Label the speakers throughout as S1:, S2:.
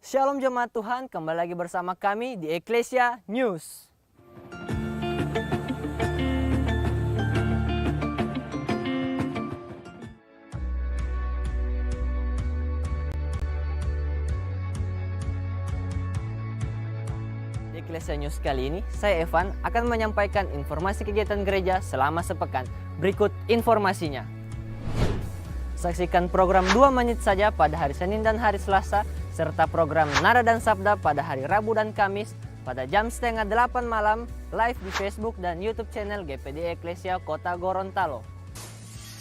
S1: Shalom jemaat Tuhan, kembali lagi bersama kami di Eklesia News. Di Eklesia News kali ini, saya Evan akan menyampaikan informasi kegiatan gereja selama sepekan. Berikut informasinya. Saksikan program 2 menit saja pada hari Senin dan hari Selasa, serta program Nada dan Sabda pada hari Rabu dan Kamis pada jam 7:30 malam live di Facebook dan YouTube channel GPD Eklesia Kota Gorontalo.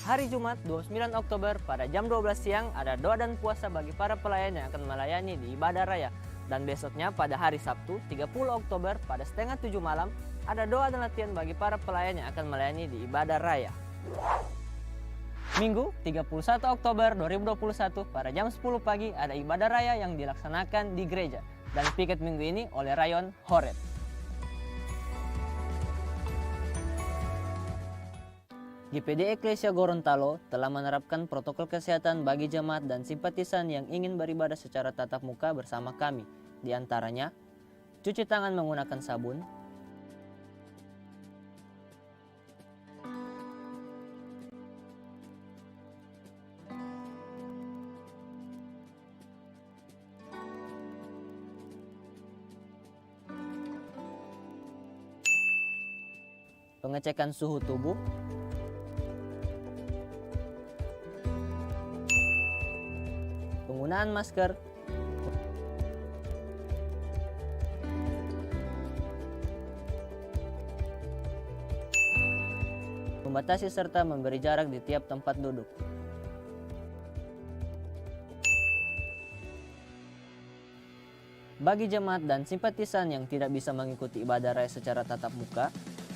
S1: Hari Jumat 29 Oktober pada jam 12 siang ada doa dan puasa bagi para pelayan yang akan melayani di ibadah raya. Dan besoknya pada hari Sabtu 30 Oktober pada 6:30 malam ada doa dan latihan bagi para pelayan yang akan melayani di ibadah raya. Minggu 31 Oktober 2021 pada jam 10 pagi ada ibadah raya yang dilaksanakan di gereja dan piket minggu ini oleh Rayon Horeb. GPD Eklesia Gorontalo telah menerapkan protokol kesehatan bagi jemaat dan simpatisan yang ingin beribadah secara tatap muka bersama kami. Di antaranya, cuci tangan menggunakan sabun, pengecekan suhu tubuh, penggunaan masker, membatasi serta memberi jarak di tiap tempat duduk. Bagi jemaat dan simpatisan yang tidak bisa mengikuti ibadah raya secara tatap muka,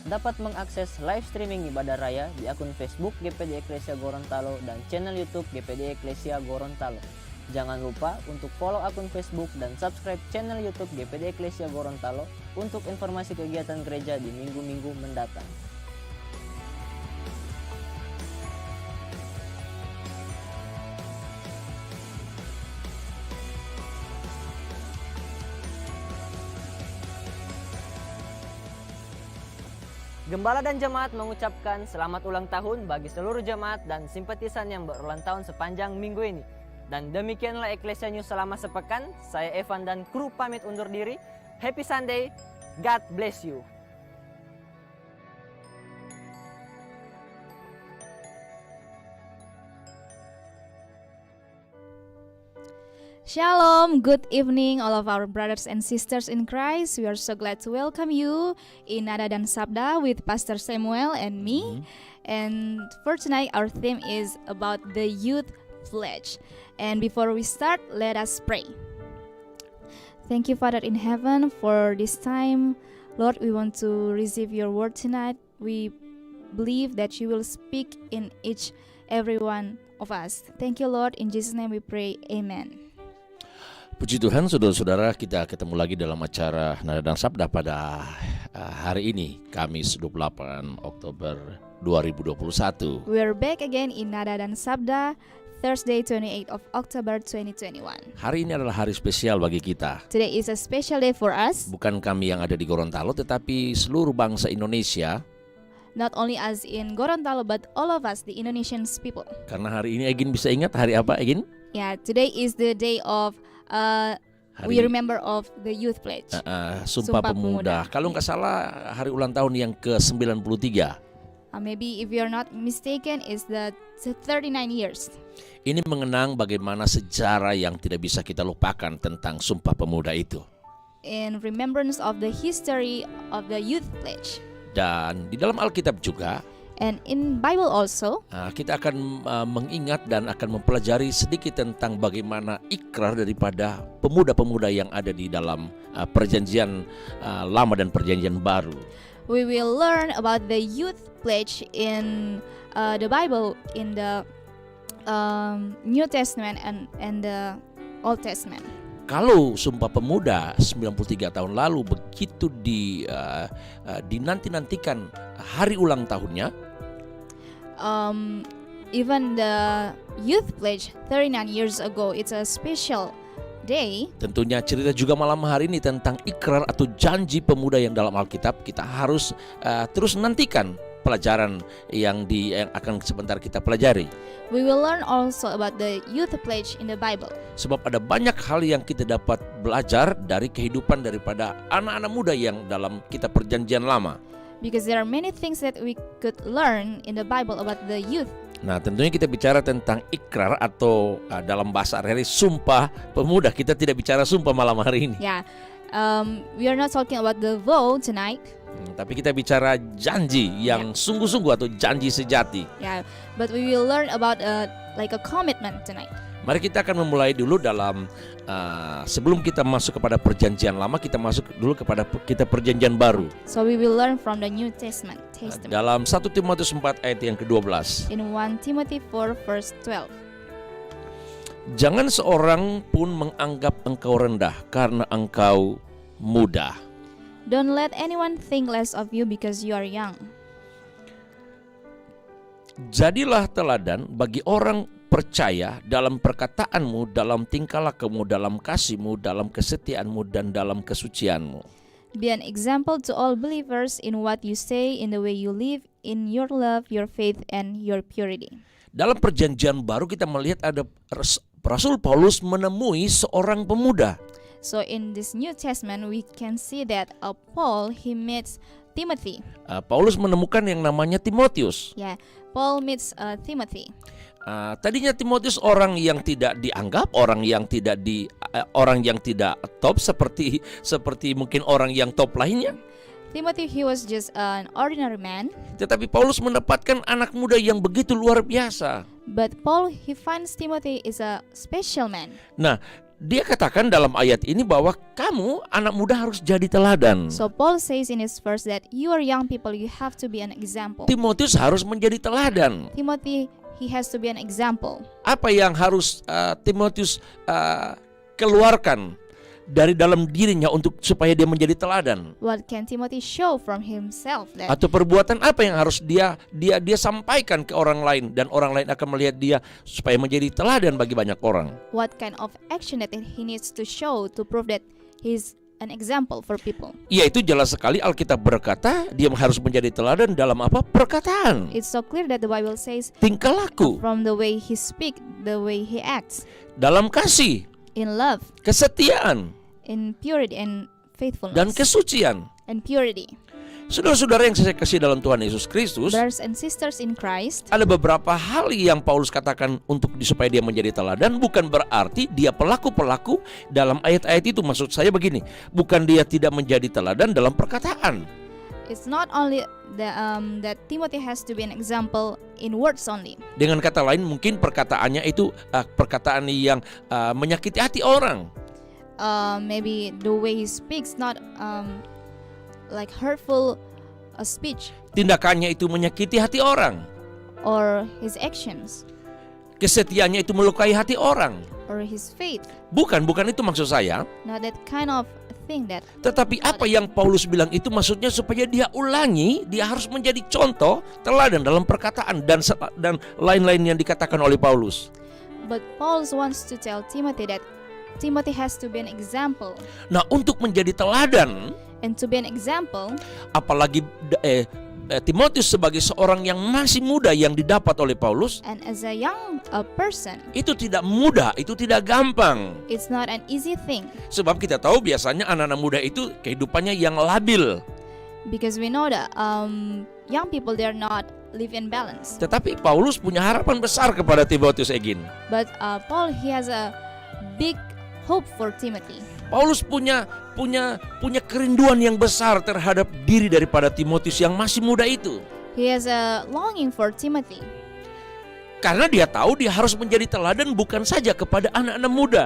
S1: dapat mengakses live streaming ibadah raya di akun Facebook GPD Eklesia Gorontalo dan channel YouTube GPD Eklesia Gorontalo. Jangan lupa untuk follow akun Facebook dan subscribe channel YouTube GPD Eklesia Gorontalo untuk informasi kegiatan gereja di minggu-minggu mendatang. Gembala dan jemaat mengucapkan selamat ulang tahun bagi seluruh jemaat dan simpatisan yang berulang tahun sepanjang minggu ini. Dan demikianlah Eklesia News selama sepekan. Saya Evan dan kru pamit undur diri. Happy Sunday, God bless you.
S2: Shalom, good evening all of our brothers and sisters in Christ. We are so glad to welcome you in Nada dan Sabda with Pastor Samuel and me. And for tonight our theme is about the youth pledge. And before we start, let us pray. Thank you, Father in heaven, for this time. Lord, we want to receive your word tonight. We believe that you will speak in every one of us. Thank you, Lord. In Jesus' name we pray. Amen.
S3: Puji Tuhan, saudara-saudara, kita ketemu lagi dalam acara Nada dan Sabda pada hari ini, Kamis 28 Oktober 2021.
S2: We are back again in Nada dan Sabda, Thursday 28 of October 2021.
S3: Hari ini adalah hari spesial bagi kita.
S2: Today is a special day for us.
S3: Bukan kami yang ada di Gorontalo, tetapi seluruh bangsa Indonesia.
S2: Not only us in Gorontalo, but all of us, the Indonesian people.
S3: Karena hari ini Egin bisa ingat hari apa, Egin?
S2: Yeah, today is the day of we remember of the youth pledge.
S3: Sumpah Pemuda. Kalau nggak salah hari ulang tahun yang ke-93.
S2: Maybe if you're not mistaken, is the 39 years.
S3: Ini mengenang bagaimana sejarah yang tidak bisa kita lupakan tentang Sumpah Pemuda itu.
S2: In remembrance of the history of the youth pledge.
S3: Dan di dalam Alkitab juga,
S2: and in Bible also,
S3: kita akan mengingat dan akan mempelajari sedikit tentang bagaimana ikrar daripada pemuda-pemuda yang ada di dalam perjanjian lama dan perjanjian baru.
S2: We will learn about the youth pledge in the Bible, in the New Testament and the Old Testament.
S3: Kalau Sumpah Pemuda 93 tahun lalu begitu dinanti-nantikan hari ulang tahunnya,
S2: even the youth pledge 39 years ago, it's a special today,
S3: Tentunya cerita juga malam hari ini tentang ikrar atau janji pemuda yang dalam Alkitab. Kita harus terus nantikan pelajaran yang akan sebentar kita pelajari.
S2: we will learn also about the youth pledge in the Bible.
S3: Sebab ada banyak hal yang kita dapat belajar dari kehidupan daripada anak-anak muda yang dalam kitab perjanjian lama.
S2: Because there are many things that we could learn in the Bible about the youth.
S3: Nah, tentunya kita bicara tentang ikrar atau dalam bahasa hari sumpah pemuda. Kita tidak bicara sumpah malam hari ini.
S2: Yeah, we are not talking about the vow tonight.
S3: Tapi kita bicara janji yang sungguh-sungguh atau janji sejati.
S2: Yeah, but we will learn about like a commitment tonight.
S3: Mari kita akan memulai dulu dalam sebelum kita masuk kepada perjanjian lama, kita masuk dulu kepada kita perjanjian baru.
S2: So we will learn from the New Testament.
S3: Dalam 1 Timotius 4 ayat yang ke-12.
S2: In 1 Timothy 4 verse 12.
S3: Jangan seorang pun menganggap engkau rendah karena engkau muda.
S2: Don't let anyone think less of you because you are young.
S3: Jadilah teladan bagi orang percaya dalam perkataanmu, dalam tingkah lakumu, dalam kasihmu, dalam kesetiaanmu, dan dalam kesucianmu.
S2: Be an example to all believers in what you say, in the way you live, in your love, your faith, and your purity.
S3: Dalam perjanjian baru kita melihat ada Rasul Paulus menemui seorang pemuda.
S2: So in this New Testament, we can see that Paul, he meets Timothy.
S3: Paulus menemukan yang namanya Timotius.
S2: Yeah, Paul meets Timothy.
S3: Tadinya Timotius orang yang tidak dianggap, orang yang tidak top seperti mungkin orang yang top lainnya.
S2: Timothy, he was just an ordinary man.
S3: Tetapi Paulus mendapatkan anak muda yang begitu luar biasa.
S2: But Paul, he finds Timothy is a special man.
S3: Nah, dia katakan dalam ayat ini bahwa kamu anak muda harus jadi teladan.
S2: So Paul says in his verse that you are young people, you have to be an example.
S3: Timotius harus menjadi teladan.
S2: Timothy, he has to be an example.
S3: Apa yang harus Timotius keluarkan dari dalam dirinya supaya dia menjadi teladan?
S2: What can Timothy show from himself then?
S3: Atau perbuatan apa yang harus dia sampaikan ke orang lain dan orang lain akan melihat dia supaya menjadi teladan bagi banyak orang?
S2: What kind of action that he needs to show to prove that he's an example for people?
S3: Yaitu jelas sekali Alkitab berkata dia harus menjadi teladan dalam apa? Perkataan,
S2: It's so clear that the Bible says
S3: tingkah laku,
S2: from the way he speaks, the way he acts,
S3: dalam kasih,
S2: in love,
S3: kesetiaan,
S2: in purity and faithfulness,
S3: dan kesucian.
S2: and purity.
S3: Saudara-saudara yang saya kasih dalam Tuhan Yesus Kristus,
S2: Brothers and sisters in Christ,
S3: ada beberapa hal yang Paulus katakan supaya dia menjadi teladan. Bukan berarti dia pelaku-pelaku dalam ayat-ayat itu. Maksud saya begini, bukan dia tidak menjadi teladan dalam perkataan.
S2: it's not only that Timothy has to be an example in words only.
S3: Dengan kata lain, mungkin perkataannya itu perkataan yang menyakiti hati orang.
S2: Maybe the way he speaks, not like hurtful speech,
S3: Tindakannya itu menyakiti hati orang.
S2: or his actions,
S3: Kesetiaannya itu melukai hati orang.
S2: or his faith.
S3: Bukan itu maksud saya.
S2: Not that kind of thing that.
S3: Tetapi apa yang Paulus bilang itu maksudnya supaya dia ulangi, dia harus menjadi contoh, teladan dalam perkataan dan lain-lain yang dikatakan oleh Paulus.
S2: But Paul wants to tell Timothy that Timothy has to be an example.
S3: Nah, untuk menjadi teladan,
S2: And to be an example,
S3: apalagi Timotius sebagai seorang yang masih muda yang didapat oleh Paulus,
S2: and as a young person,
S3: itu tidak mudah, itu tidak gampang.
S2: it's not an easy thing.
S3: Sebab kita tahu biasanya anak-anak muda itu kehidupannya yang labil.
S2: Because we know that young people, they're not live in balance.
S3: Tetapi Paulus punya harapan besar kepada Timotius Egin.
S2: But Paul, he has a big hope for Timothy.
S3: Paulus punya kerinduan yang besar terhadap diri daripada Timotius yang masih muda itu.
S2: He has a longing for Timothy.
S3: Karena dia tahu dia harus menjadi teladan bukan saja kepada anak-anak muda.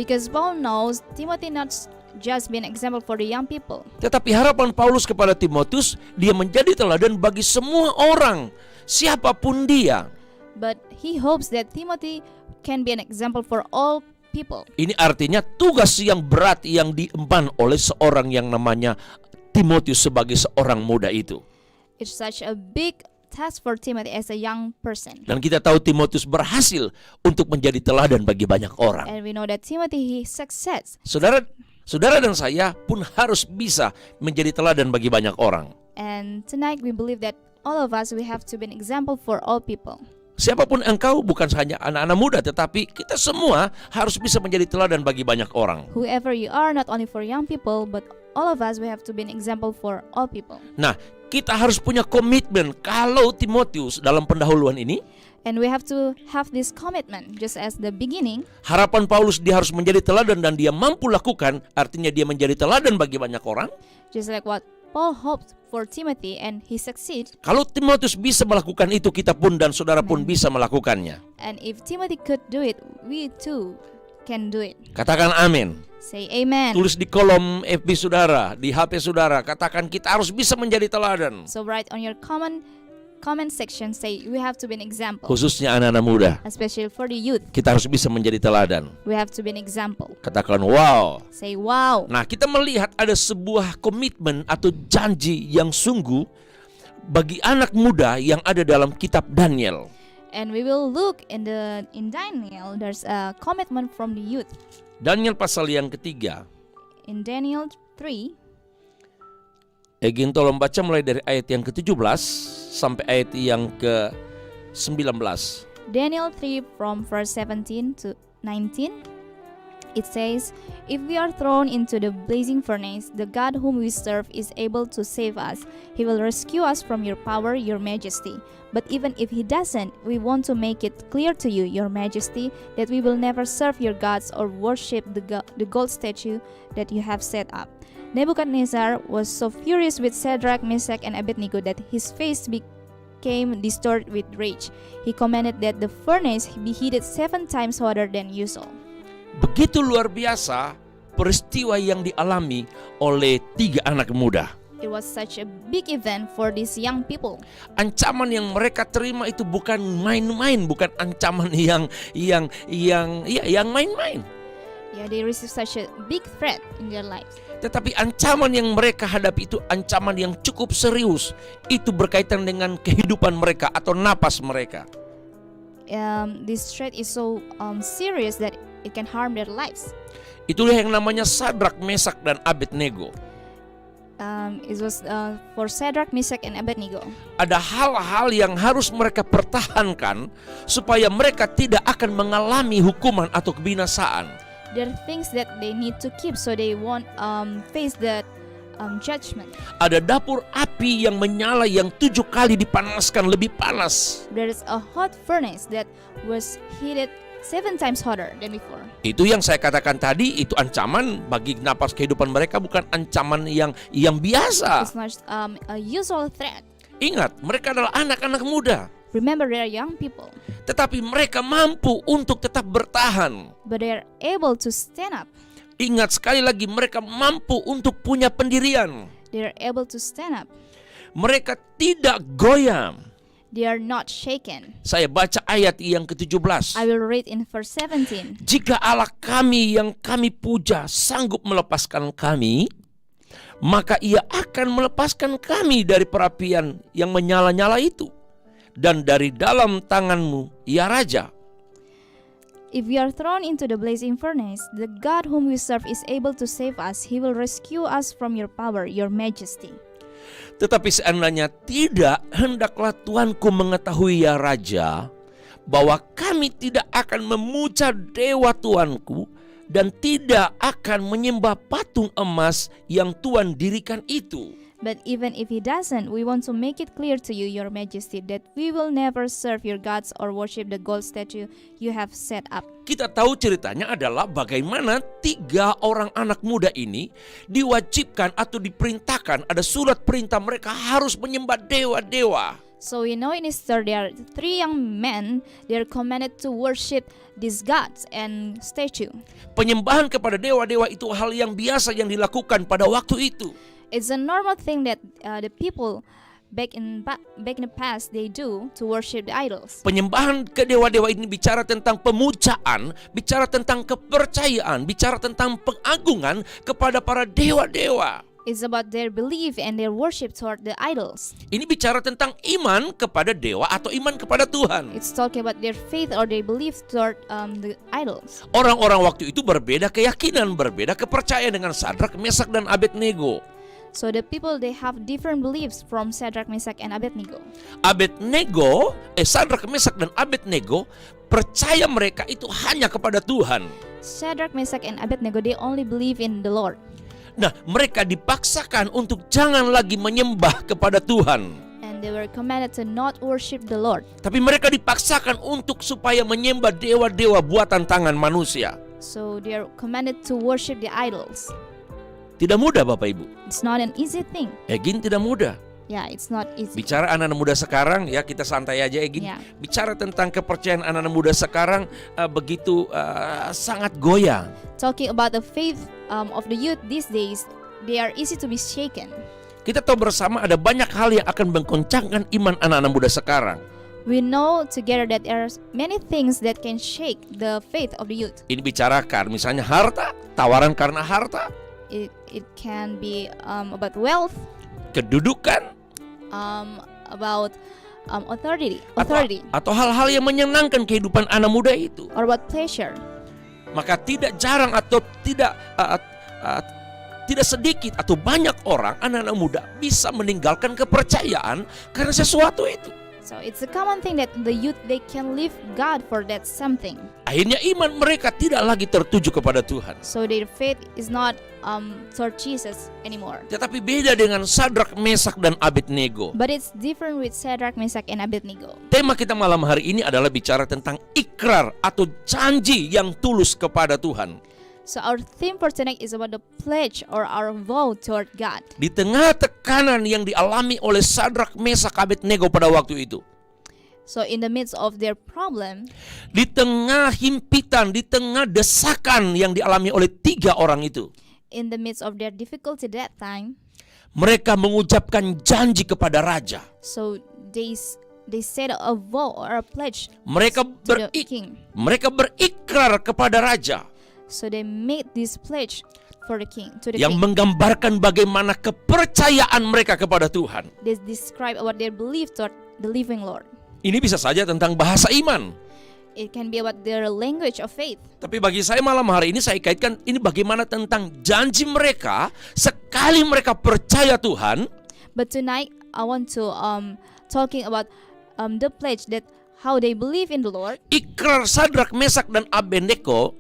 S2: Because Paul knows Timothy not just be an example for the young people.
S3: Tetapi harapan Paulus kepada Timotius, dia menjadi teladan bagi semua orang, siapapun dia.
S2: But he hopes that Timothy can be an example for all people.
S3: Ini artinya tugas yang berat yang diemban oleh seorang yang namanya Timotius sebagai seorang muda itu.
S2: It's such a big task for Timothy as a young person.
S3: Dan kita tahu Timotius berhasil untuk menjadi teladan bagi banyak orang.
S2: And we know that Timothy, he success.
S3: Saudara dan saya pun harus bisa menjadi teladan bagi banyak orang.
S2: And tonight we believe that all of us, we have to be an example for all people.
S3: Siapapun engkau, bukan hanya anak-anak muda, tetapi kita semua harus bisa menjadi teladan bagi banyak orang.
S2: Whoever you are, not only for young people, but all of us, we have to be an example for all people.
S3: Nah, kita harus punya komitmen kalau Timotius dalam pendahuluan ini,
S2: And we have to have this commitment, just as the beginning.
S3: harapan Paulus dia harus menjadi teladan dan dia mampu lakukan, artinya dia menjadi teladan bagi banyak orang.
S2: Just like what Paul hoped for Timothy, and he succeed.
S3: Kalau Timotius bisa melakukan itu, kita pun dan saudara pun bisa melakukannya.
S2: And if Timothy could do it, we too can do it.
S3: Katakan amin.
S2: Say amen.
S3: Tulis di kolom FB saudara, di HP saudara, katakan kita harus bisa menjadi teladan.
S2: So write on your comment section, say we have to be an example.
S3: Khususnya anak-anak muda,
S2: Especially for the youth,
S3: kita harus bisa menjadi teladan.
S2: we have to be an example.
S3: Katakan wow.
S2: Say wow.
S3: Nah, kita melihat ada sebuah komitmen atau janji yang sungguh bagi anak muda yang ada dalam kitab Daniel.
S2: And we will look in Daniel, there's a commitment from the youth.
S3: Daniel pasal yang ketiga.
S2: In Daniel 3,
S3: Egin tolong baca mulai dari ayat yang ke-17 sampai ayat yang ke-19.
S2: Daniel 3 from verse 17 to 19. It says, "If we are thrown into the blazing furnace, the God whom we serve is able to save us. He will rescue us from your power, your majesty. But even if he doesn't, we want to make it clear to you, your majesty, that we will never serve your gods or worship the gold statue that you have set up." Nebuchadnezzar was so furious with Shadrach, Meshach, and Abednego that his face became distorted with rage. He commanded that the furnace be heated 7 times hotter than usual.
S3: Begitu luar biasa peristiwa yang dialami oleh 3 anak muda.
S2: It was such a big event for these young people.
S3: Ancaman yang mereka terima itu bukan main-main, bukan ancaman yang main-main.
S2: Yeah, they received such a big threat in their lives.
S3: Tetapi ancaman yang mereka hadapi itu ancaman yang cukup serius. Itu berkaitan dengan kehidupan mereka atau napas mereka.
S2: This threat is so serious that it can harm their lives.
S3: Itulah yang namanya Shadrach, Meshach, dan Abednego.
S2: It was for Shadrach, Meshach, and Abednego.
S3: Ada hal-hal yang harus mereka pertahankan supaya mereka tidak akan mengalami hukuman atau kebinasaan.
S2: There are things that they need to keep so they won't face that judgment.
S3: Ada dapur api yang menyala yang 7 kali dipanaskan, lebih panas.
S2: There is a hot furnace that was heated 7 times hotter than before.
S3: Itu yang saya katakan tadi, itu ancaman bagi napas kehidupan mereka, bukan ancaman yang biasa.
S2: It's not a usual threat.
S3: Ingat, mereka adalah anak-anak muda.
S2: Remember, they are young people,
S3: Tetapi mereka mampu untuk tetap bertahan.
S2: but they are able to stand up.
S3: Ingat sekali lagi, mereka mampu untuk punya pendirian.
S2: They are able to stand up.
S3: Mereka tidak goyang.
S2: They are not shaken.
S3: Saya baca ayat yang ke-17.
S2: I will read in verse 17.
S3: Jika Allah kami yang kami puja sanggup melepaskan kami, maka ia akan melepaskan kami dari perapian yang menyala-nyala itu. Dan dari dalam tanganmu, ya Raja.
S2: If we are thrown into the blazing furnace, the God whom we serve is able to save us. He will rescue us from your power, your majesty.
S3: Tetapi seandainya tidak, hendaklah Tuanku mengetahui ya Raja, bahwa kami tidak akan memuja dewa Tuanku dan tidak akan menyembah patung emas yang Tuan dirikan itu.
S2: But even if he doesn't, we want to make it clear to you, your majesty, that we will never serve your gods or worship the gold statue you have set up.
S3: Kita tahu ceritanya adalah bagaimana 3 orang anak muda ini diwajibkan atau diperintahkan, ada surat perintah mereka harus menyembah dewa-dewa.
S2: So we know in this story there are 3 young men. They are commanded to worship these gods and statue.
S3: Penyembahan kepada dewa-dewa itu hal yang biasa yang dilakukan pada waktu itu.
S2: It's a normal thing that the people back in the past they do to worship the idols.
S3: Penyembahan ke dewa-dewa ini bicara tentang pemujaan, bicara tentang kepercayaan, bicara tentang pengagungan kepada para dewa-dewa.
S2: It's about their belief and their worship toward the idols.
S3: Ini bicara tentang iman kepada dewa atau iman kepada Tuhan.
S2: It's talking about their faith or their belief toward the idols.
S3: Orang-orang waktu itu berbeda keyakinan, berbeda kepercayaan dengan Sadrak, Mesak, dan Abednego.
S2: So the people, they have different beliefs from Shadrach, Meshach, and Abednego.
S3: Sadrak, Mesak, dan Abednego percaya mereka itu hanya kepada Tuhan.
S2: Shadrach, Meshach, and Abednego, they only believe in the Lord.
S3: Nah, mereka dipaksakan untuk jangan lagi menyembah kepada Tuhan.
S2: And they were commanded to not worship the Lord.
S3: Tapi mereka dipaksakan untuk supaya menyembah dewa-dewa buatan tangan manusia.
S2: So they are commanded to worship the idols.
S3: Tidak mudah Bapak Ibu.
S2: It's not an easy thing.
S3: Egin tidak mudah.
S2: Yeah, it's not easy.
S3: Bicara anak-anak muda sekarang, ya kita santai aja Egin.
S2: Yeah.
S3: Bicara tentang kepercayaan anak-anak muda sekarang begitu sangat goyang.
S2: Talking about the faith of the youth these days, they are easy to be shaken.
S3: Kita tahu bersama ada banyak hal yang akan menggoncangkan iman anak-anak muda sekarang.
S2: We know together that there are many things that can shake the faith of the youth.
S3: Ini bicarakan misalnya harta, tawaran karena harta,
S2: It can be about wealth,
S3: kedudukan,
S2: about authority,
S3: atau hal-hal yang menyenangkan kehidupan anak muda itu.
S2: or about pleasure.
S3: Maka tidak jarang atau tidak sedikit atau banyak orang anak-anak muda bisa meninggalkan kepercayaan karena sesuatu itu.
S2: So it's a common thing that the youth, they can leave God for that something.
S3: Akhirnya iman mereka tidak lagi tertuju kepada Tuhan.
S2: So their faith is not toward Jesus anymore.
S3: Tetapi beda dengan Sadrak, Mesak, dan Abednego.
S2: But it's different with Shadrach, Meshach, and Abednego.
S3: Tema kita malam hari ini adalah bicara tentang ikrar atau janji yang tulus kepada Tuhan.
S2: So our theme for tonight is about the pledge or our vow toward God.
S3: Di tengah tekanan yang dialami oleh Sadrak, Mesak, Abednego pada waktu itu.
S2: So in the midst of their problem,
S3: Di tengah himpitan, di tengah desakan yang dialami oleh 3 orang itu,
S2: in the midst of their difficulty that time,
S3: mereka mengucapkan janji kepada raja.
S2: so they said a vow or a pledge
S3: Mereka
S2: to the king.
S3: mereka berikrar kepada raja
S2: So they made this pledge for the king, to the
S3: yang
S2: king.
S3: menggambarkan bagaimana kepercayaan mereka kepada Tuhan.
S2: They describe about their belief toward the living Lord.
S3: Ini bisa saja tentang bahasa iman.
S2: It can be about their language of faith.
S3: Tapi bagi saya malam hari ini saya kaitkan ini bagaimana tentang janji mereka sekali mereka percaya Tuhan.
S2: But tonight I want to talking about the pledge that how they believe in the Lord,
S3: Ikrar Sadrak, Mesak, dan Abednego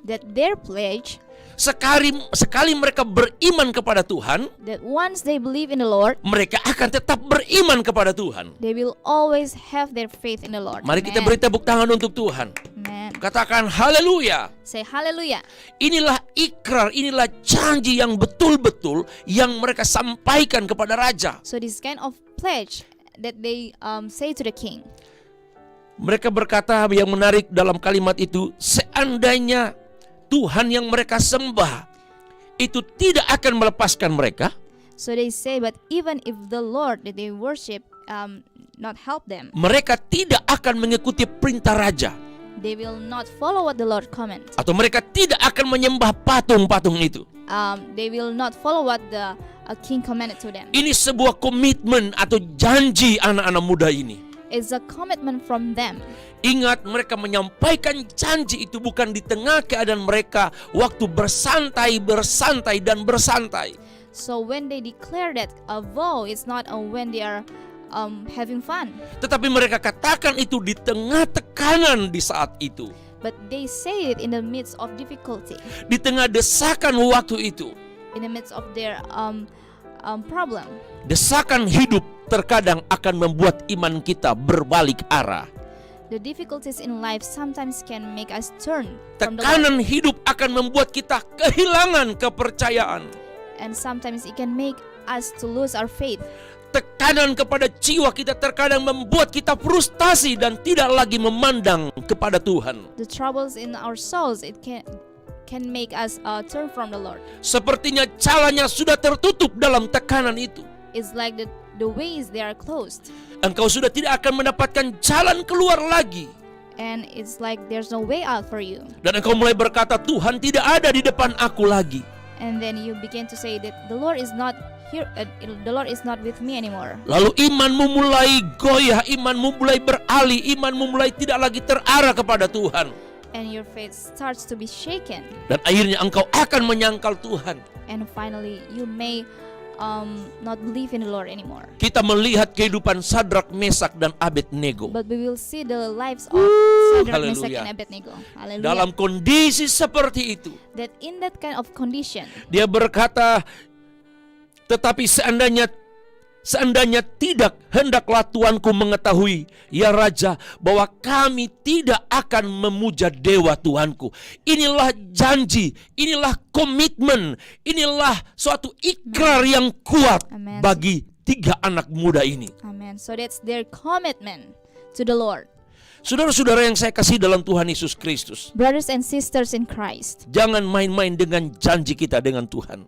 S2: that their pledge,
S3: sekali mereka beriman kepada Tuhan,
S2: that once they believe in the Lord,
S3: mereka akan tetap beriman kepada Tuhan.
S2: they will always have their faith in the Lord.
S3: Mari kita
S2: Amen.
S3: beri tepuk tangan untuk Tuhan.
S2: Amen.
S3: Katakan haleluya.
S2: Say hallelujah.
S3: Inilah ikrar, inilah janji yang betul-betul yang mereka sampaikan kepada raja.
S2: So this kind of pledge that they say to the king.
S3: Mereka berkata yang menarik dalam kalimat itu, seandainya Tuhan yang mereka sembah itu tidak akan melepaskan mereka,
S2: So they say, but even if the Lord that they worship not help them,
S3: mereka tidak akan mengikuti perintah raja,
S2: they will not follow what the Lord commands.
S3: atau mereka tidak akan menyembah patung-patung itu.
S2: They will not follow what the king commanded to them.
S3: Ini sebuah komitmen atau janji anak-anak muda ini.
S2: It's a commitment from them.
S3: Ingat, mereka menyampaikan janji itu bukan di tengah keadaan mereka waktu bersantai dan bersantai.
S2: So when they declare that a vow, it's not when they are having fun,
S3: Tetapi mereka katakan itu di tengah tekanan di saat itu,
S2: but they say it in the midst of difficulty,
S3: di tengah desakan waktu itu.
S2: in the midst of their problem.
S3: Desakan hidup terkadang akan membuat iman kita berbalik arah.
S2: The difficulties in life sometimes can make us turn from the Lord,
S3: Tekanan hidup akan membuat kita kehilangan kepercayaan.
S2: and sometimes it can make us to lose our faith.
S3: Tekanan kepada jiwa kita terkadang membuat kita frustasi dan tidak lagi memandang kepada Tuhan.
S2: The troubles in our souls, it can make us turn from the Lord.
S3: Sepertinya jalannya sudah tertutup dalam tekanan itu.
S2: It's like the ways they are closed,
S3: Engkau sudah tidak akan mendapatkan jalan keluar lagi.
S2: and it's like there's no way out for you.
S3: Dan engkau mulai berkata, Tuhan tidak ada di depan aku lagi.
S2: And then you begin to say that the Lord is not here, the Lord is not with me anymore.
S3: Lalu imanmu mulai goyah, imanmu mulai beralih, imanmu mulai tidak lagi terarah kepada Tuhan.
S2: And your faith starts to be shaken.
S3: Dan akhirnya engkau akan menyangkal Tuhan.
S2: And finally, you may not believe in the Lord anymore.
S3: Kita melihat kehidupan Sadrak, Mesak, dan Abednego.
S2: But we will see the lives of Shadrach, Meshach,
S3: haleluya.
S2: and Abednego. Hallelujah.
S3: Dalam kondisi seperti itu,
S2: That in that kind of condition,
S3: dia berkata, tetapi seandainya tidak, hendaklah tuanku mengetahui, ya Raja, bahwa kami tidak akan memuja dewa Tuanku. Inilah janji, inilah komitmen, inilah suatu ikrar yang kuat
S2: Amen.
S3: bagi 3 anak muda ini.
S2: amen. So that's their commitment to the Lord.
S3: Saudara-saudara yang saya kasih dalam Tuhan Yesus Kristus,
S2: Brothers and sisters in Christ,
S3: jangan main-main dengan janji kita dengan Tuhan.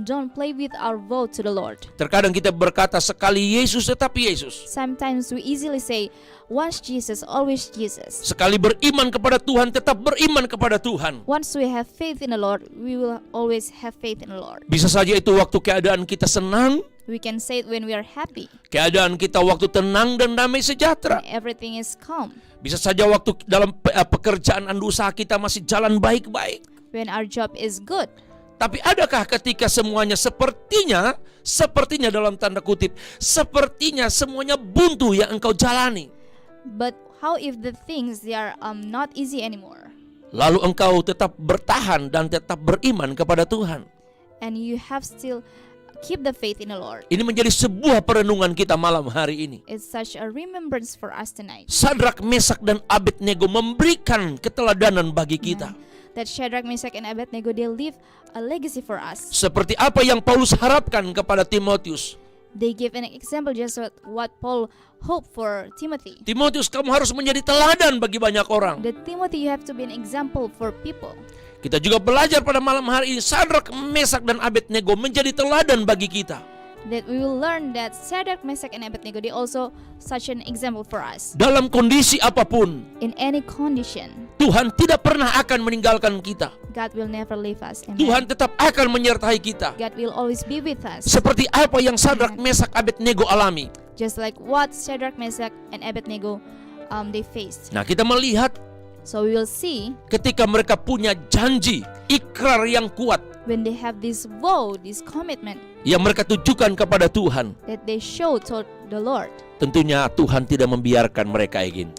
S2: don't play with our vote to the Lord.
S3: Terkadang kita berkata sekali Yesus tetap Yesus.
S2: Sometimes we easily say, once Jesus, always Jesus.
S3: Sekali beriman kepada Tuhan tetap beriman kepada Tuhan.
S2: Once we have faith in the Lord, we will always have faith in the Lord.
S3: Bisa saja itu waktu keadaan kita senang,
S2: We can say it when we are happy,
S3: keadaan kita waktu tenang dan damai sejahtera.
S2: when everything is calm,
S3: Bisa saja waktu dalam pekerjaan dan usaha kita masih jalan baik-baik.
S2: when our job is good.
S3: Tapi adakah ketika semuanya sepertinya dalam tanda kutip, sepertinya semuanya buntu yang engkau jalani.
S2: But how if the things they are not easy anymore,
S3: Lalu engkau tetap bertahan dan tetap beriman kepada Tuhan.
S2: and you have still keep the faith in the Lord?
S3: Ini menjadi sebuah perenungan kita malam hari ini.
S2: It's such a remembrance for us tonight.
S3: Sadrak, Mesak, dan Abednego memberikan keteladanan bagi kita.
S2: That Shadrach, Meshach, and Abednego, they leave a legacy for us.
S3: Seperti apa yang Paulus harapkan kepada Timotius.
S2: They give an example just what Paul hoped for Timothy.
S3: Timotius, kamu harus menjadi teladan bagi banyak orang.
S2: That Timothy, you have to be an example for people.
S3: Kita juga belajar pada malam hari ini, Sadrak, Mesak, dan Abednego menjadi teladan bagi kita.
S2: That we will learn that Shadrach, Meshach, and Abednego, they also such an example for us.
S3: Dalam kondisi apapun,
S2: In any condition,
S3: Tuhan tidak pernah akan meninggalkan kita.
S2: God will never leave us. Amen.
S3: Tuhan tetap akan menyertai kita.
S2: God will always be with us.
S3: Seperti apa yang Sadrak, Mesak, Abednego alami.
S2: Just like what Shadrach, Meshach, and Abednego they faced.
S3: Nah, kita melihat
S2: So we will see
S3: ketika mereka punya janji, ikrar yang kuat
S2: when they have this vow, this commitment
S3: yang mereka tujukan kepada Tuhan.
S2: that they show to the Lord.
S3: Tentunya Tuhan tidak membiarkan mereka ingin.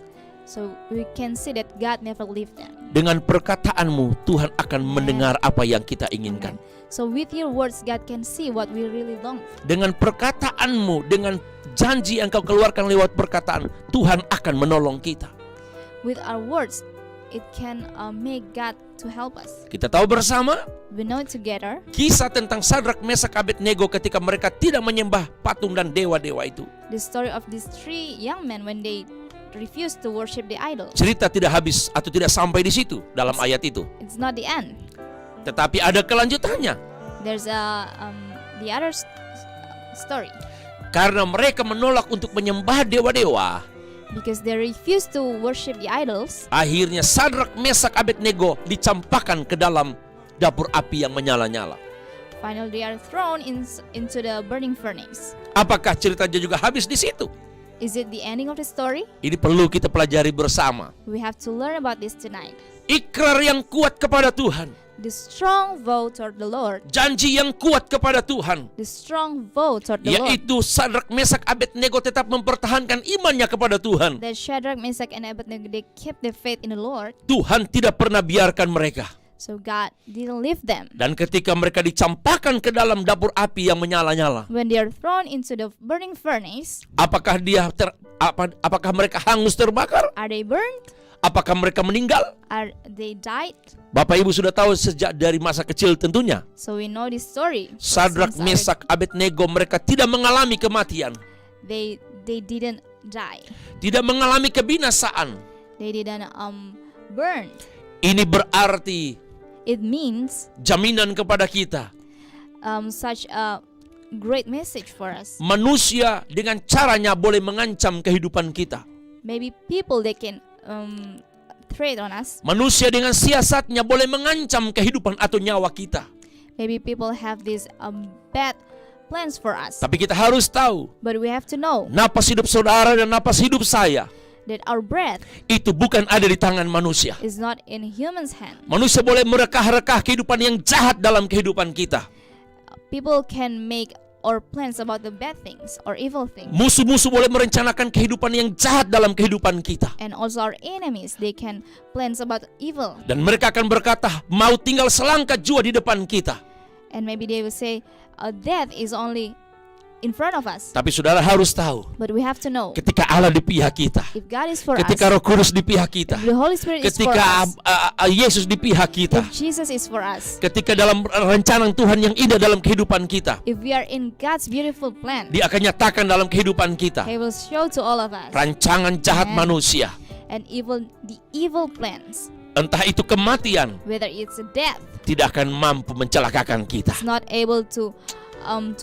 S2: So we can see that God never leave them.
S3: Dengan perkataanmu, Tuhan akan mendengar apa yang kita inginkan.
S2: So with your words, God can see what we really long for.
S3: Dengan perkataanmu, dengan janji yang kau keluarkan lewat perkataan, Tuhan akan menolong kita.
S2: With our words, it can make God to help us.
S3: Kita tahu bersama
S2: We know it together.
S3: kisah tentang Sadrak, Mesak, Abednego ketika mereka tidak menyembah patung dan dewa-dewa itu.
S2: The story of these 3 young men when they refused to worship the idol.
S3: Cerita tidak habis atau tidak sampai di situ dalam ayat itu.
S2: It's not the end.
S3: Tetapi ada kelanjutannya.
S2: There's the other story.
S3: Karena mereka menolak untuk menyembah dewa-dewa,
S2: Because they refused to worship the idols,
S3: akhirnya Sadrak, Mesak, Abednego dicampakkan ke dalam dapur api yang menyala-nyala.
S2: finally they are thrown into the burning furnace.
S3: Apakah ceritanya juga habis di situ?
S2: Is it the ending of the story?
S3: Ini perlu kita pelajari bersama.
S2: We have to learn about this tonight.
S3: Ikrar yang kuat kepada Tuhan,
S2: The strong vow toward the Lord.
S3: janji yang kuat kepada Tuhan,
S2: The strong vow toward the Lord.
S3: yaitu Sadrak, Mesak, Abednego tetap mempertahankan imannya kepada Tuhan.
S2: That Shadrach, Meshach, and Abednego, they kept their faith in the Lord.
S3: Tuhan tidak pernah biarkan mereka.
S2: So God didn't leave them.
S3: Dan ketika mereka dicampakkan ke dalam dapur api yang menyala-nyala,
S2: When they are thrown into the burning furnace,
S3: apakah mereka hangus terbakar?
S2: are they burned?
S3: Apakah mereka meninggal?
S2: Are they died?
S3: Bapak Ibu sudah tahu sejak dari masa kecil tentunya.
S2: So we know this story.
S3: Sadrak,
S2: Since
S3: Mesak, Abednego mereka tidak mengalami kematian,
S2: they didn't die.
S3: tidak mengalami kebinasaan.
S2: They didn't burn.
S3: Ini berarti
S2: It means
S3: jaminan kepada kita.
S2: such a great message for us.
S3: Manusia dengan caranya boleh mengancam kehidupan kita.
S2: Maybe people, they can threat on us.
S3: Manusia dengan siasatnya boleh mengancam kehidupan atau nyawa kita.
S2: Maybe people have these bad plans for us.
S3: Tapi kita harus tahu,
S2: But we have to know
S3: napas hidup saudara dan napas hidup saya
S2: that our breath
S3: itu bukan ada di tangan manusia.
S2: is not in human's hand.
S3: Manusia boleh merekah-rekah kehidupan yang jahat dalam kehidupan kita.
S2: People can make or plans about the bad things or evil things.
S3: Musuh-musuh boleh merencanakan kehidupan yang jahat dalam kehidupan kita.
S2: And also our enemies, they can plans about evil.
S3: Dan mereka akan berkata, mau tinggal selangkah jua di depan kita.
S2: And maybe they will say, death is only in front of us.
S3: Tapi saudara harus tahu,
S2: But we have to know,
S3: ketika Allah di pihak kita,
S2: if God is for
S3: ketika
S2: us,
S3: Roh Kudus di pihak kita,
S2: if the Holy Spirit is for
S3: ketika
S2: us,
S3: Yesus di pihak kita,
S2: if Jesus is for us,
S3: ketika dalam rencana Tuhan yang indah dalam kehidupan kita,
S2: if we are in God's beautiful plan,
S3: Dia akan nyatakan dalam kehidupan kita
S2: He will show to all of us
S3: rancangan jahat
S2: Amen.
S3: manusia,
S2: and the evil plans,
S3: entah itu kematian,
S2: whether it's death,
S3: tidak akan mampu mencelakakan kita.
S2: it's not able to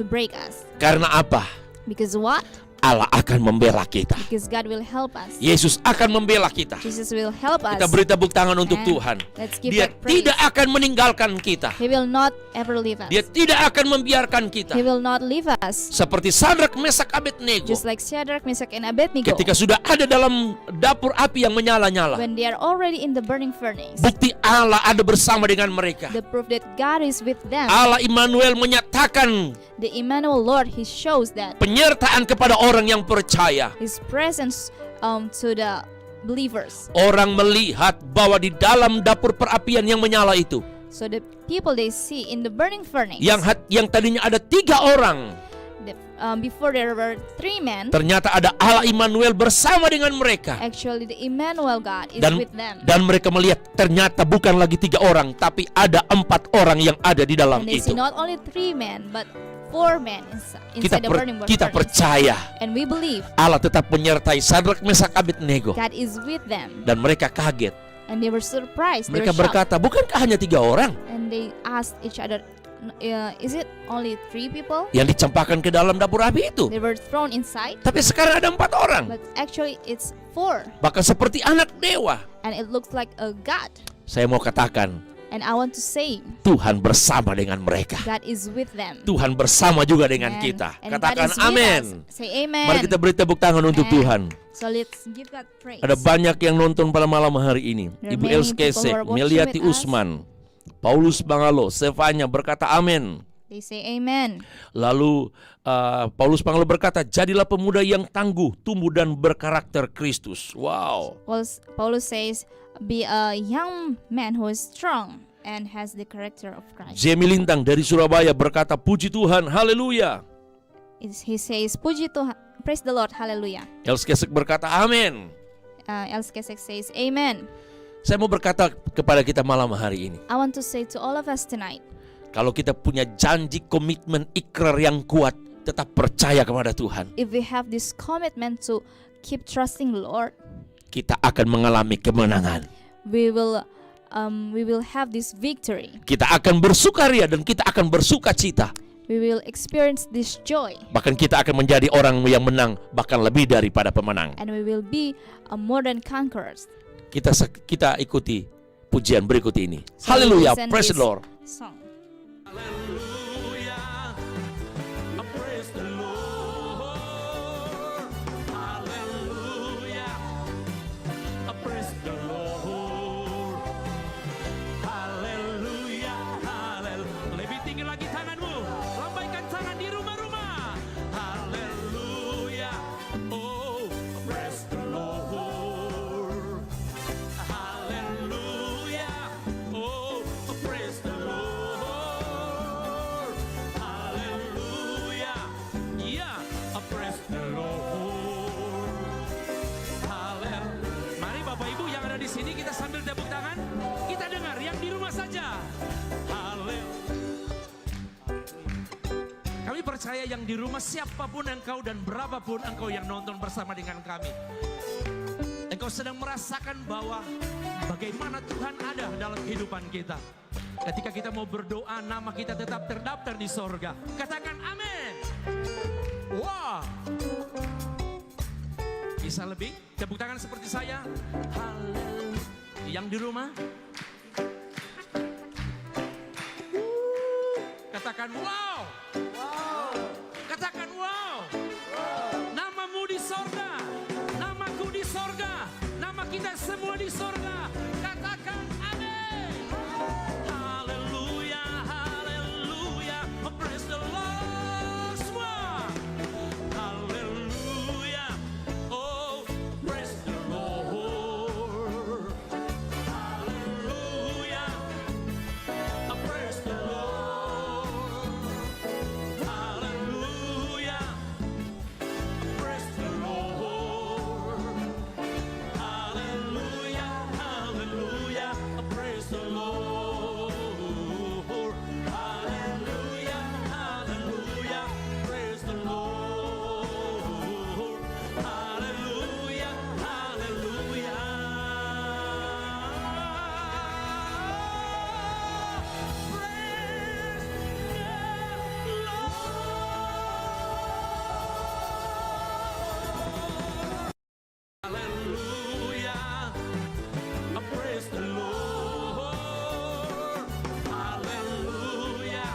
S2: break us.
S3: Karena apa?
S2: Because what?
S3: Allah akan membela kita.
S2: Because God will help us.
S3: Yesus akan membela kita.
S2: Jesus will help us.
S3: Kita beri tepuk tangan untuk
S2: Amen.
S3: Tuhan.
S2: Let's give
S3: Dia
S2: God praise.
S3: tidak akan meninggalkan kita.
S2: He will not ever leave us.
S3: Dia tidak akan membiarkan kita.
S2: He will not leave us.
S3: Seperti Sadrak, Mesak, Abednego.
S2: Just like Shadrach, Meshach, and Abednego.
S3: Ketika sudah ada dalam dapur api yang menyala-nyala,
S2: When they are already in the burning furnace,
S3: bukti Allah ada bersama dengan mereka.
S2: the proof that God is with them.
S3: Allah Immanuel menyatakan
S2: The Emmanuel Lord, He shows that
S3: penyertaan kepada orang yang percaya.
S2: His presence to the believers.
S3: Orang melihat bahwa di dalam dapur perapian yang menyala itu,
S2: So the people they see in the burning furnace,
S3: yang tadinya ada 3 orang,
S2: before there were 3 men,
S3: ternyata ada Allah Immanuel bersama dengan mereka.
S2: actually the Emmanuel God is
S3: Dan,
S2: with them.
S3: dan mereka melihat ternyata bukan lagi 3 orang, tapi ada 4 orang yang ada di dalam
S2: And they
S3: itu.
S2: see not only 3 men, but 4 men inside the burning
S3: Kita
S2: furnace.
S3: percaya
S2: And we believe
S3: Allah tetap menyertai Sadrak, Mesak, Abednego.
S2: God is with them.
S3: Dan mereka kaget.
S2: And they were surprised. They
S3: Mereka
S2: were shocked.
S3: berkata, bukankah hanya 3 orang
S2: And they asked each other, is it only 3 people?
S3: yang dicampakkan ke dalam dapur api itu?
S2: They were thrown inside.
S3: Tapi sekarang ada 4 orang.
S2: But actually it's 4.
S3: Bahkan seperti anak dewa.
S2: And it looks like a God.
S3: Saya mau katakan,
S2: And I want to say,
S3: Tuhan bersama dengan mereka.
S2: God is with them.
S3: Tuhan bersama juga dengan
S2: Amen.
S3: kita.
S2: And God
S3: Katakan
S2: is with
S3: amin.
S2: us. Say amen.
S3: Mari kita beri tepuk tangan untuk
S2: Amen.
S3: Tuhan.
S2: So let's give God praise.
S3: Ada banyak yang nonton pada malam hari ini.
S2: There are
S3: Ibu
S2: many
S3: Els
S2: people who
S3: Kesek,
S2: are watching
S3: Meliati
S2: with us.
S3: Usman, Paulus Bangalo, Stefania berkata amin.
S2: They say amen.
S3: Lalu Paulus Bangalo berkata, jadilah pemuda yang tangguh, tumbuh dan berkarakter Kristus. Wow.
S2: Paulus says, be a young man who is strong and has the character of Christ.
S3: Jemi Lintang dari Surabaya berkata, puji Tuhan, haleluya.
S2: He says, Puji Tuhan, praise the Lord, hallelujah.
S3: Els Kesek berkata amin.
S2: Els Kesek says, amen.
S3: Saya mau berkata kepada kita malam hari ini,
S2: I want to say to all of us tonight,
S3: kalau kita punya janji, komitmen, ikrar yang kuat, tetap percaya kepada Tuhan,
S2: if we have this commitment to keep trusting Lord,
S3: kita akan mengalami kemenangan.
S2: we will have this victory.
S3: Kita akan bersukaria dan kita akan bersuka cita.
S2: We will experience this joy,
S3: Bahkan kita akan menjadi orang yang menang, bahkan lebih daripada pemenang.
S2: and we will be more than conquerors.
S3: Kita ikuti pujian berikut ini.
S2: So
S3: Haleluya,
S2: listen
S3: praise the
S2: this
S3: Lord.
S2: song.
S4: Percaya yang di rumah, siapapun engkau dan berapapun engkau yang nonton bersama dengan kami, engkau sedang merasakan bahwa bagaimana Tuhan ada dalam kehidupan kita. Ketika kita mau berdoa, nama kita tetap terdaftar di sorga. Katakan amin. Wah, bisa lebih? Tepuk tangan seperti saya. Haleluya. Yang di rumah, Katakan wow. Katakan wow. Namamu di sorga, namaku di sorga, nama kita semua di sorga. Katakan amin. Haleluya, haleluya. Praise the Lord semua. Haleluya. Oh, praise the Lord. Haleluya. Praise the Lord. Haleluya. Praise the Lord. Haleluya. Haleluya. Praise the Lord. Haleluya. Haleluya. Praise the Lord. Haleluya. Haleluya. Praise the Lord. Hallelujah.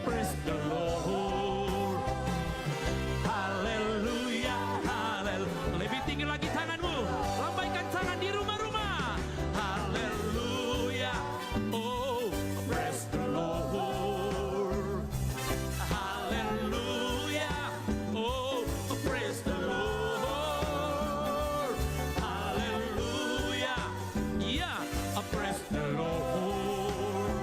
S4: Praise the Lord. Hallelujah. Hallelujah. Lebih tinggi lagi tanganmu. Lambaikan tangan di rumah-rumah. Hallelujah. Oh, praise the Lord. Hallelujah. Oh, praise the Lord. Hallelujah. Yeah, praise the Lord.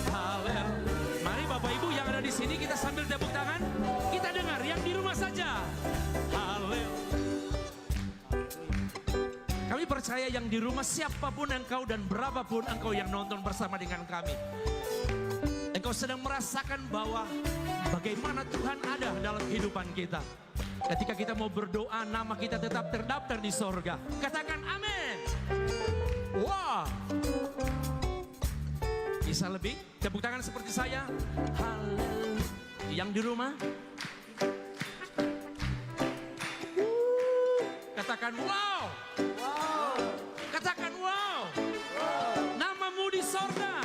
S4: Hallelujah. Mari Bapak Ibu yang ada di sini kita sambil tepuk tangan. Kita dengar yang di rumah saja. Haleluya. Kami percaya yang di rumah siapapun engkau dan berapapun engkau yang nonton bersama dengan kami. Engkau sedang merasakan bahwa bagaimana Tuhan ada dalam kehidupan kita. Ketika kita mau berdoa, nama kita tetap terdaftar di sorga. Katakan amin. Wah. Bisa lebih? Tepuk tangan seperti saya. Haleluya. Yang di rumah. Katakan wow. Katakan wow. Namamu di sorga,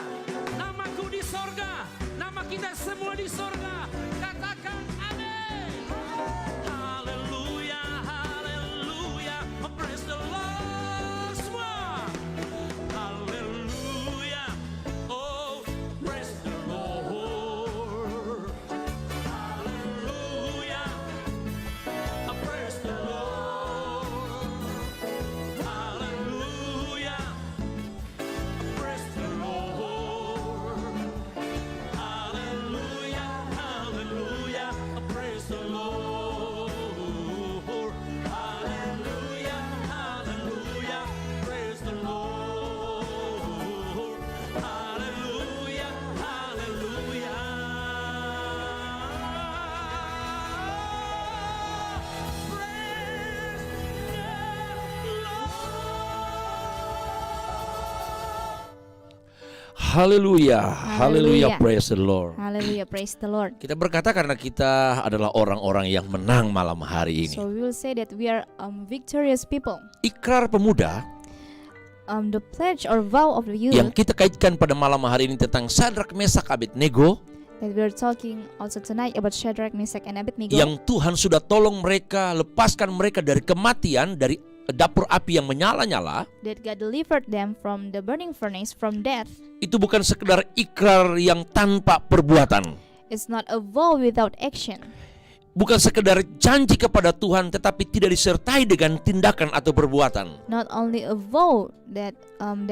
S4: namaku di sorga, nama kita semua di sorga. Katakan amin. Haleluya, haleluya. Praise the Lord semua. Haleluya. Oh, praise the Lord. Haleluya. Praise the Lord. Haleluya. Praise the Lord. Haleluya. Haleluya. Praise the Lord. Haleluya. Haleluya. Praise the Lord. Haleluya. Haleluya.
S3: Haleluya, haleluya,
S2: Haleluya.
S3: praise the Lord.
S2: Hallelujah, praise the Lord.
S3: Kita berkata karena kita adalah orang-orang yang menang malam hari ini.
S2: So we will say that we are victorious people.
S3: Ikrar pemuda
S2: The pledge or vow of the youth
S3: yang kita kaitkan pada malam hari ini tentang Sadrak, Mesak, Abednego,
S2: that we are talking also tonight about Shadrach, Meshach, and Abednego.
S3: yang Tuhan sudah tolong mereka, lepaskan mereka dari kematian, dari dapur api yang menyala-nyala.
S2: That God delivered them from the burning furnace, from death.
S3: Itu bukan sekedar ikrar yang tanpa perbuatan,
S2: It's not a vow without action.
S3: bukan sekedar janji kepada Tuhan tetapi tidak disertai dengan tindakan atau perbuatan.
S2: Not only a vow that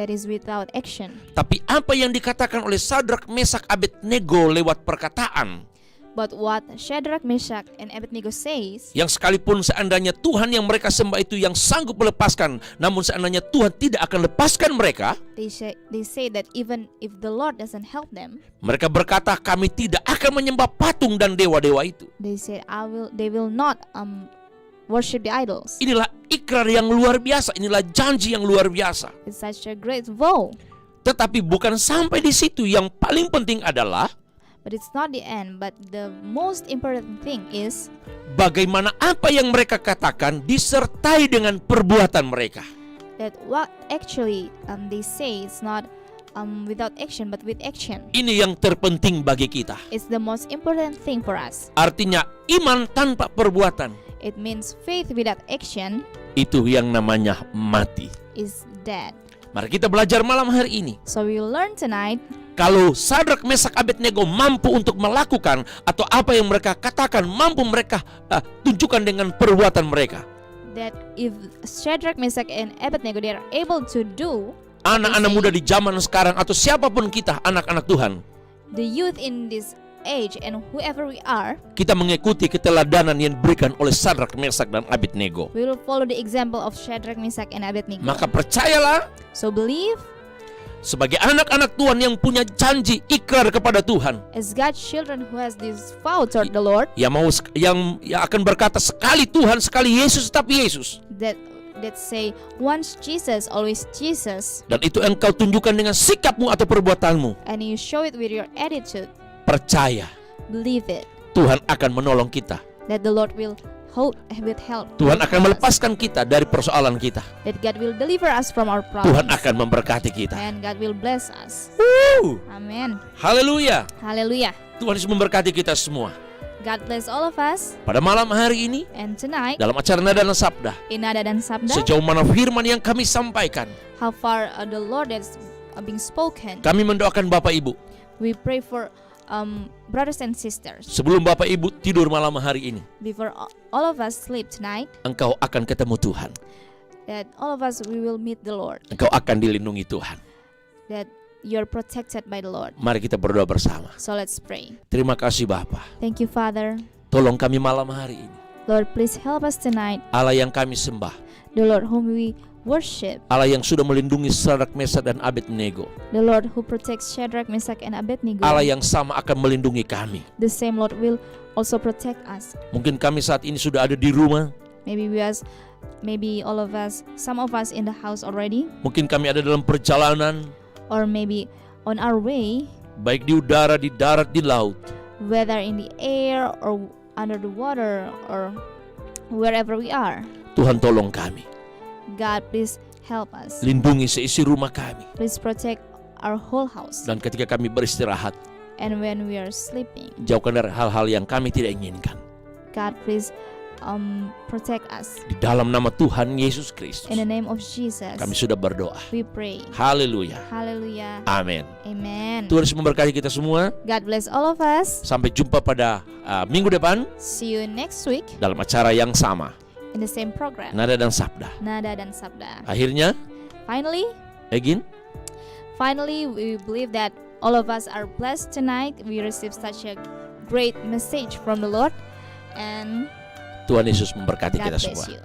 S2: is without action,
S3: Tapi apa yang dikatakan oleh Sadrak, Mesak, Abednego lewat perkataan,
S2: but what Shadrach, Meshach, and Abednego says,
S3: yang sekalipun seandainya Tuhan yang mereka sembah itu yang sanggup melepaskan, namun seandainya Tuhan tidak akan lepaskan mereka,
S2: they say that even if the Lord doesn't help them,
S3: mereka berkata kami tidak akan menyembah patung dan dewa-dewa itu.
S2: they say they will not worship the idols.
S3: Inilah ikrar yang luar biasa, inilah janji yang luar biasa.
S2: It's such a great vow.
S3: Tetapi bukan sampai di situ, yang paling penting adalah
S2: But it's not the end, but the most important thing is
S3: bagaimana apa yang mereka katakan disertai dengan perbuatan mereka.
S2: that what actually they say is not without action, but with action.
S3: Ini yang terpenting bagi kita.
S2: It's the most important thing for us.
S3: Artinya iman tanpa perbuatan
S2: It means faith without action
S3: itu yang namanya mati.
S2: is dead.
S3: Mari kita belajar malam hari ini.
S2: So we will learn tonight,
S3: Kalau Sadrak, Mesak, Abednego mampu untuk melakukan atau apa yang mereka katakan mampu mereka tunjukkan dengan perbuatan mereka.
S2: that if Shadrach, Meshach, and Abednego, they are able to do,
S3: Anak-anak muda di zaman sekarang atau siapapun kita, anak-anak Tuhan,
S2: the youth in this age and whoever we are,
S3: kita mengikuti keteladanan yang diberikan oleh Sadrak, Mesak, dan Abednego.
S2: we will follow the example of Shadrach, Meshach, and Abednego.
S3: Maka percayalah,
S2: So believe,
S3: sebagai anak-anak Tuhan yang punya janji ikrar kepada Tuhan,
S2: as God's children who has this vow toward the Lord,
S3: yang akan berkata sekali Tuhan, sekali Yesus, tapi Yesus.
S2: that say once Jesus, always Jesus,
S3: Dan itu engkau tunjukkan dengan sikapmu atau perbuatanmu.
S2: and you show it with your attitude.
S3: Percaya,
S2: Believe it,
S3: Tuhan akan menolong kita.
S2: that the Lord will help.
S3: Tuhan akan melepaskan kita dari persoalan kita.
S2: That God will deliver us from our
S3: Tuhan
S2: problems.
S3: akan memberkati kita.
S2: And God will bless us. Amen.
S3: Haleluya.
S2: Hallelujah.
S3: Tuhan Yesus memberkati kita semua.
S2: God bless all of us.
S3: Pada malam hari ini,
S2: And tonight,
S3: dalam acara Nada dan Sabda,
S2: in Nada dan Sabda,
S3: sejauh mana firman yang kami sampaikan,
S2: how far the Lord is being spoken,
S3: kami mendoakan Bapak Ibu.
S2: we pray for brothers and sisters.
S3: Sebelum Bapak Ibu tidur malam hari ini,
S2: Before all of us sleep tonight,
S3: engkau akan ketemu Tuhan.
S2: that all of us, we will meet the Lord.
S3: Engkau akan dilindungi Tuhan.
S2: That you're protected by the Lord.
S3: Mari kita berdoa bersama.
S2: So let's pray.
S3: Terima kasih Bapa.
S2: Thank you, Father.
S3: Tolong kami malam hari ini.
S2: Lord, please help us tonight.
S3: Allah yang kami sembah,
S2: The Lord whom we worship.
S3: Allah yang sudah melindungi Sadrak, Mesak, dan Abednego,
S2: The Lord who protects Shadrach, Meshach, and Abednego.
S3: Allah yang sama akan melindungi kami.
S2: The same Lord will also protect us.
S3: Mungkin kami saat ini sudah ada di rumah,
S2: Maybe all of us, some of us in the house already,
S3: mungkin kami ada dalam perjalanan,
S2: or maybe on our way,
S3: baik di udara, di darat, di laut.
S2: whether in the air or under the water or wherever we are.
S3: Tuhan tolong kami,
S2: God, please help us.
S3: lindungi seisi rumah kami.
S2: Please protect our whole house.
S3: Dan ketika kami beristirahat,
S2: And when we are sleeping,
S3: jauhkan dari hal-hal yang kami tidak inginkan.
S2: God, please protect us.
S3: Di dalam nama Tuhan Yesus Kristus,
S2: In the name of Jesus,
S3: kami sudah berdoa.
S2: we pray.
S3: Haleluya.
S2: Hallelujah.
S3: Amin.
S2: Amen.
S3: Tuhan Yesus memberkati kita semua.
S2: God bless all of us.
S3: Sampai jumpa pada minggu depan
S2: See you next week
S3: dalam acara yang sama,
S2: in the same program.
S3: Nada dan Sabda.
S2: Nada dan Sabda.
S3: Akhirnya,
S2: Finally, we believe that all of us are blessed tonight. We received such a great message from the Lord, and
S3: Tuhan Yesus memberkati
S2: God
S3: kita
S2: bless
S3: semua.
S2: you.